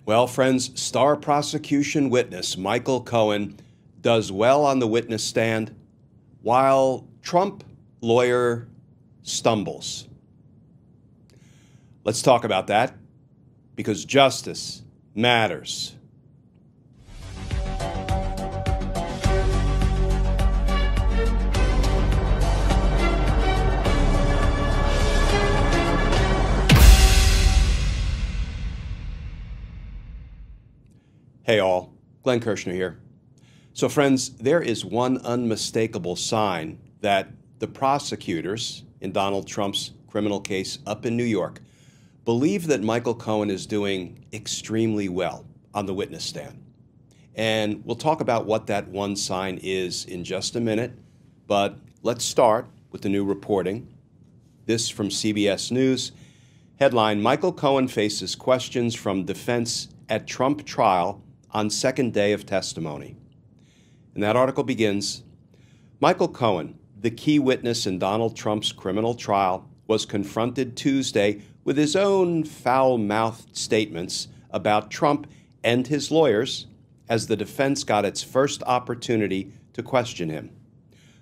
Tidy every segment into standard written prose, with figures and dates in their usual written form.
Well, friends, star prosecution witness Michael Cohen does well on the witness stand, while Trump lawyer stumbles. Let's talk about that, because justice matters. Hey all, Glenn Kirshner here. So friends, there is one unmistakable sign that the prosecutors in Donald Trump's criminal case up in New York believe that Michael Cohen is doing extremely well on the witness stand. And we'll talk about what that one sign is in just a minute, but let's start with the new reporting. This from CBS News. Headline: Michael Cohen faces questions from defense at Trump trial on second day of testimony. And that article begins, Michael Cohen, the key witness in Donald Trump's criminal trial, was confronted Tuesday with his own foul-mouthed statements about Trump and his lawyers as the defense got its first opportunity to question him.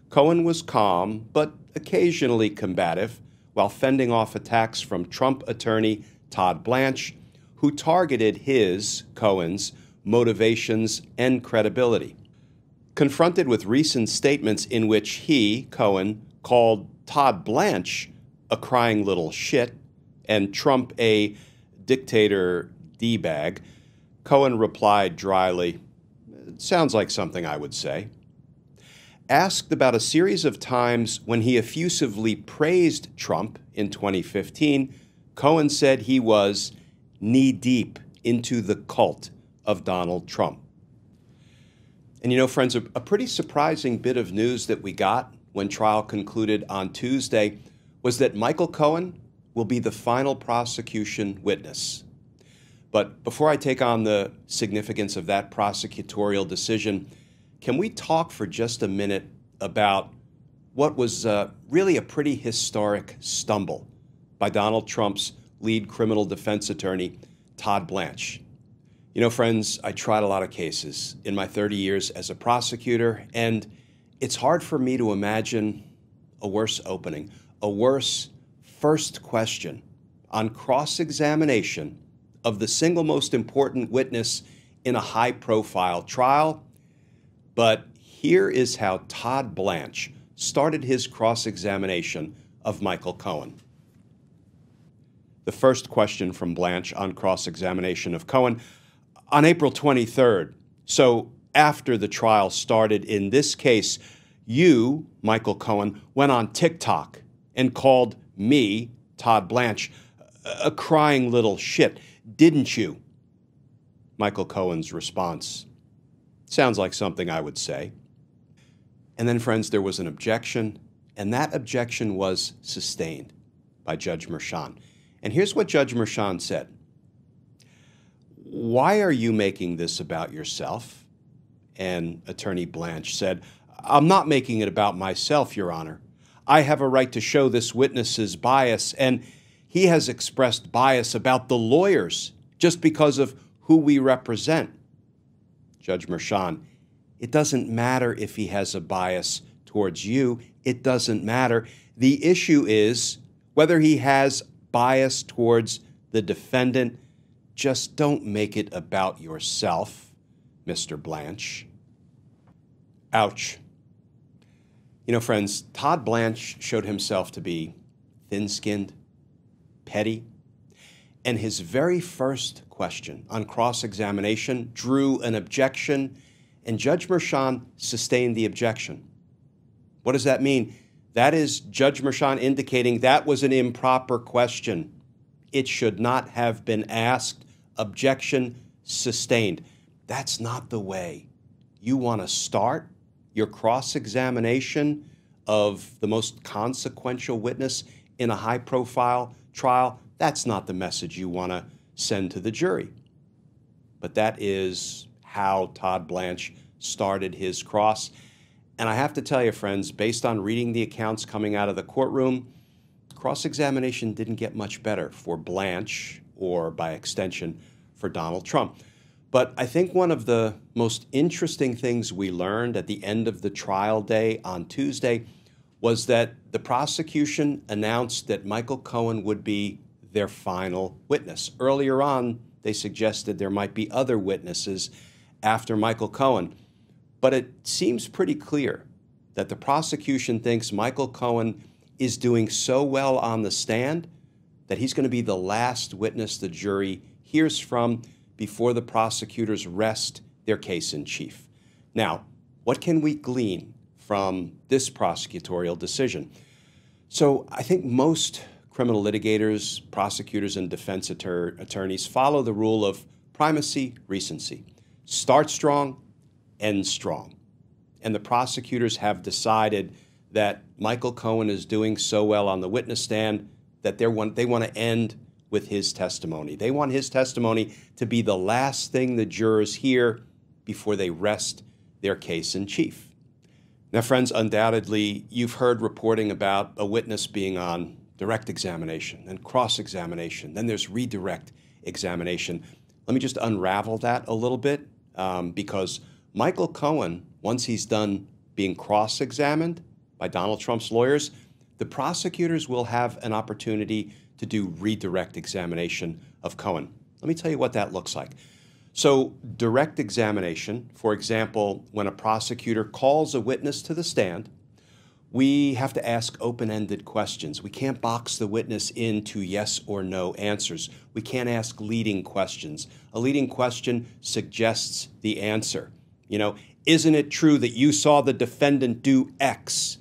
Cohen was calm, but occasionally combative, while fending off attacks from Trump attorney Todd Blanche, who targeted Cohen's, motivations and credibility. Confronted with recent statements in which he, Cohen, called Todd Blanche a crying little shit and Trump a dictator D-bag, Cohen replied dryly, "It sounds like something I would say." Asked about a series of times when he effusively praised Trump in 2015, Cohen said he was knee-deep into the cult of Donald Trump. And you know, friends, a pretty surprising bit of news that we got when trial concluded on Tuesday was that Michael Cohen will be the final prosecution witness. But before I take on the significance of that prosecutorial decision, can we talk for just a minute about what was really a pretty historic stumble by Donald Trump's lead criminal defense attorney, Todd Blanche? You know, friends, I tried a lot of cases in my 30 years as a prosecutor, and it's hard for me to imagine a worse opening, a worse first question on cross-examination of the single most important witness in a high-profile trial. But here is how Todd Blanche started his cross-examination of Michael Cohen. The first question from Blanche on cross-examination of Cohen: on April 23rd, so after the trial started in this case, you, Michael Cohen, went on TikTok and called me, Todd Blanche, a crying little shit, didn't you? Michael Cohen's response: sounds like something I would say. And then, friends, there was an objection, and that objection was sustained by Judge Merchan. And here's what Judge Merchan said: why are you making this about yourself? And Attorney Blanche said, I'm not making it about myself, Your Honor. I have a right to show this witness's bias, and he has expressed bias about the lawyers just because of who we represent. Judge Merchan: it doesn't matter if he has a bias towards you. It doesn't matter. The issue is whether he has bias towards the defendant. Just don't make it about yourself, Mr. Blanche. Ouch. You know, friends, Todd Blanche showed himself to be thin-skinned, petty, and his very first question on cross-examination drew an objection, and Judge Merchan sustained the objection. What does that mean? That is Judge Merchan indicating that was an improper question. It should not have been asked. Objection sustained. That's not the way you want to start your cross-examination of the most consequential witness in a high-profile trial. That's not the message you want to send to the jury. But that is how Todd Blanche started his cross. And I have to tell you, friends, based on reading the accounts coming out of the courtroom, cross-examination didn't get much better for Blanche, or by extension, for Donald Trump. But I think one of the most interesting things we learned at the end of the trial day on Tuesday was that the prosecution announced that Michael Cohen would be their final witness. Earlier on, they suggested there might be other witnesses after Michael Cohen. But it seems pretty clear that the prosecution thinks Michael Cohen is doing so well on the stand that he's going to be the last witness the jury hears from before the prosecutors rest their case in chief. Now, what can we glean from this prosecutorial decision? So I think most criminal litigators, prosecutors, and defense attorneys follow the rule of primacy, recency. Start strong, end strong. And the prosecutors have decided that Michael Cohen is doing so well on the witness stand that they want to end with his testimony. They want his testimony to be the last thing the jurors hear before they rest their case in chief. Now, friends, undoubtedly, you've heard reporting about a witness being on direct examination and cross-examination. Then there's redirect examination. Let me just unravel that a little bit because Michael Cohen, once he's done being cross-examined by Donald Trump's lawyers, the prosecutors will have an opportunity to do redirect examination of Cohen. Let me tell you what that looks like. So direct examination, for example, when a prosecutor calls a witness to the stand, we have to ask open-ended questions. We can't box the witness into yes or no answers. We can't ask leading questions. A leading question suggests the answer. You know, isn't it true that you saw the defendant do X?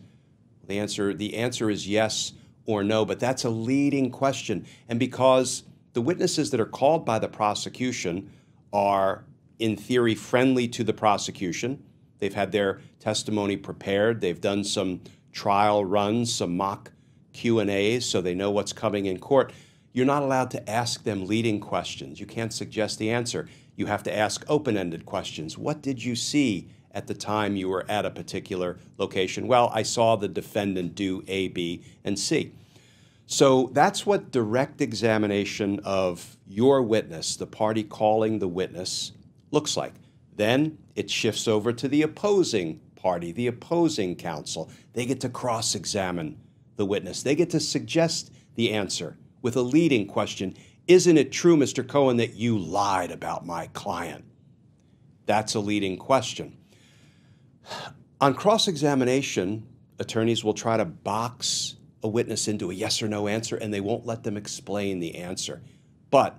The answer is yes or no, but that's a leading question. And because the witnesses that are called by the prosecution are, in theory, friendly to the prosecution, they've had their testimony prepared, they've done some trial runs, some mock Q&As, so they know what's coming in court, you're not allowed to ask them leading questions. You can't suggest the answer. You have to ask open-ended questions. What did you see at the time you were at a particular location? Well, I saw the defendant do A, B, and C. So that's what direct examination of your witness, the party calling the witness, looks like. Then it shifts over to the opposing party, the opposing counsel. They get to cross-examine the witness. They get to suggest the answer with a leading question. Isn't it true, Mr. Cohen, that you lied about my client? That's a leading question. On cross-examination, attorneys will try to box a witness into a yes or no answer, and they won't let them explain the answer. But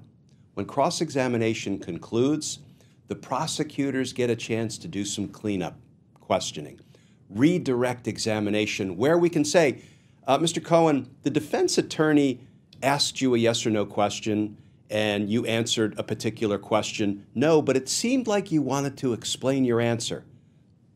when cross-examination concludes, the prosecutors get a chance to do some cleanup questioning, redirect examination, where we can say, Mr. Cohen, the defense attorney asked you a yes or no question, and you answered a particular question, no, but it seemed like you wanted to explain your answer.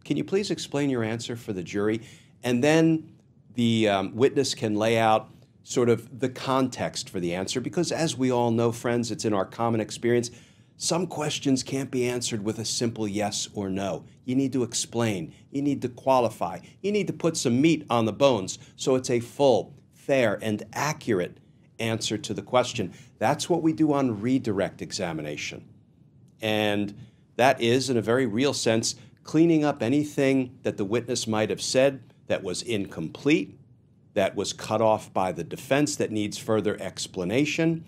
Can you please explain your answer for the jury? And then the witness can lay out sort of the context for the answer, because as we all know, friends, it's in our common experience, some questions can't be answered with a simple yes or no. You need to explain. You need to qualify. You need to put some meat on the bones so it's a full, fair, and accurate answer to the question. That's what we do on redirect examination. And that is, in a very real sense, cleaning up anything that the witness might have said that was incomplete, that was cut off by the defense, that needs further explanation.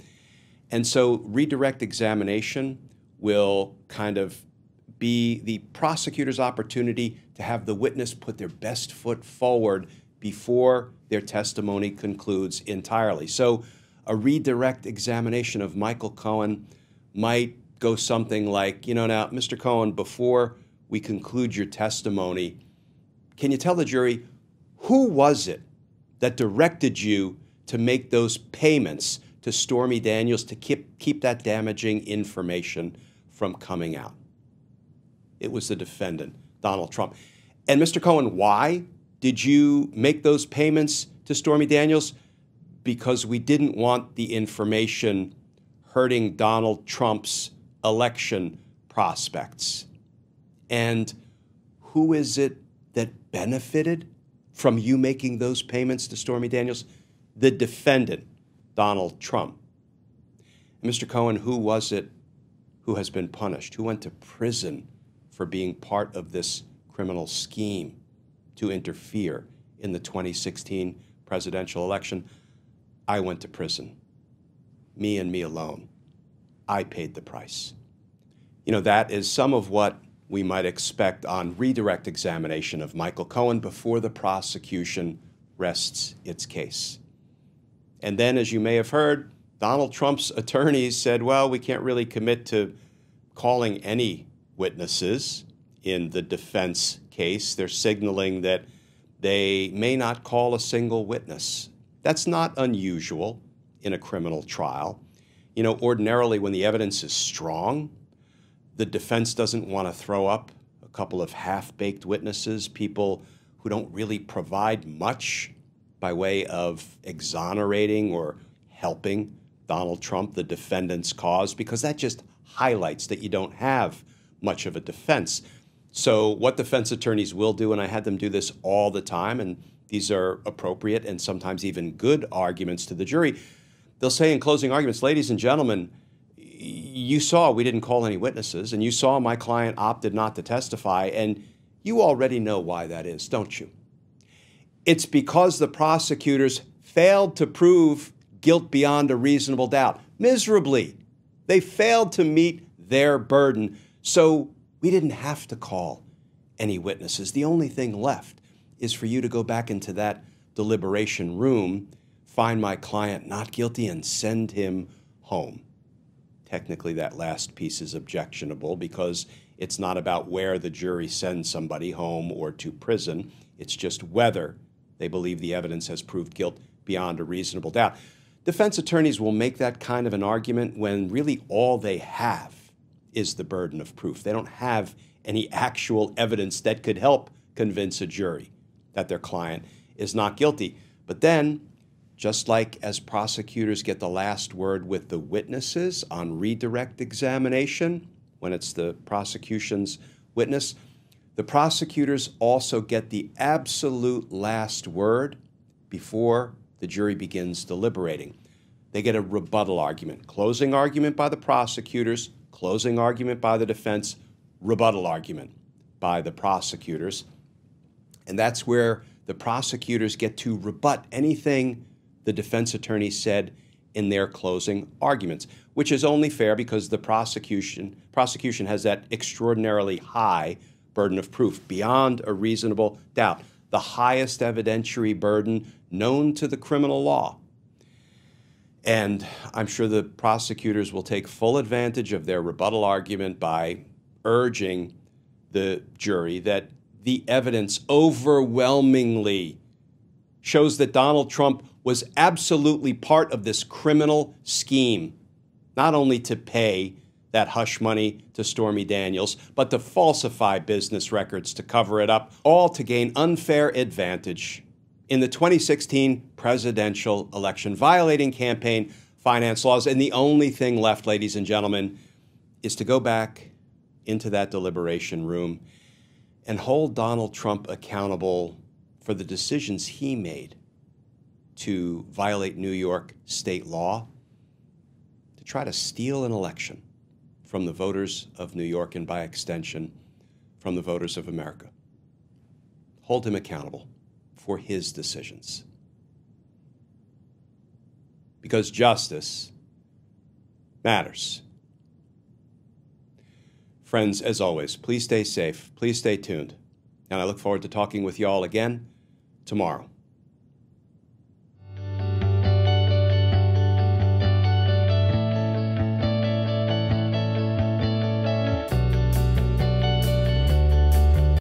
And so redirect examination will kind of be the prosecutor's opportunity to have the witness put their best foot forward before their testimony concludes entirely. So a redirect examination of Michael Cohen might go something like, you know, now, Mr. Cohen, before we conclude your testimony, can you tell the jury, who was it that directed you to make those payments to Stormy Daniels to keep that damaging information from coming out? It was the defendant, Donald Trump. And Mr. Cohen, why did you make those payments to Stormy Daniels? Because we didn't want the information hurting Donald Trump's election prospects. And who is it that benefited from you making those payments to Stormy Daniels? The defendant, Donald Trump. And Mr. Cohen, who was it who has been punished, who went to prison for being part of this criminal scheme to interfere in the 2016 presidential election. I went to prison. Me and me alone. I paid the price. You know, that is some of what we might expect on redirect examination of Michael Cohen before the prosecution rests its case. And then, as you may have heard, Donald Trump's attorneys said, well, we can't really commit to calling any witnesses in the defense case. They're signaling that they may not call a single witness. That's not unusual in a criminal trial. You know, ordinarily when the evidence is strong, the defense doesn't want to throw up a couple of half-baked witnesses, people who don't really provide much by way of exonerating or helping Donald Trump, the defendant's cause, because that just highlights that you don't have much of a defense. So what defense attorneys will do, and I had them do this all the time, and these are appropriate and sometimes even good arguments to the jury, they'll say in closing arguments, ladies and gentlemen, you saw we didn't call any witnesses, and you saw my client opted not to testify, and you already know why that is, don't you? It's because the prosecutors failed to prove guilt beyond a reasonable doubt. Miserably. They failed to meet their burden, so we didn't have to call any witnesses. The only thing left is for you to go back into that deliberation room, find my client not guilty, and send him home. Technically, that last piece is objectionable because it's not about where the jury sends somebody home or to prison. It's just whether they believe the evidence has proved guilt beyond a reasonable doubt. Defense attorneys will make that kind of an argument when really all they have is the burden of proof. They don't have any actual evidence that could help convince a jury that their client is not guilty. But then, just like as prosecutors get the last word with the witnesses on redirect examination, when it's the prosecution's witness, the prosecutors also get the absolute last word before the jury begins deliberating. They get a rebuttal argument. Closing argument by the prosecutors, closing argument by the defense, rebuttal argument by the prosecutors. And that's where the prosecutors get to rebut anything the defense attorney said in their closing arguments, which is only fair because the prosecution has that extraordinarily high burden of proof, beyond a reasonable doubt, the highest evidentiary burden known to the criminal law. And I'm sure the prosecutors will take full advantage of their rebuttal argument by urging the jury that the evidence overwhelmingly shows that Donald Trump was absolutely part of this criminal scheme, not only to pay that hush money to Stormy Daniels, but to falsify business records to cover it up, all to gain unfair advantage in the 2016 presidential election, violating campaign finance laws. And the only thing left, ladies and gentlemen, is to go back into that deliberation room and hold Donald Trump accountable for the decisions he made to violate New York state law, to try to steal an election from the voters of New York and, by extension, from the voters of America. Hold him accountable for his decisions. Because justice matters. Friends, as always, please stay safe, please stay tuned, and I look forward to talking with you all again tomorrow.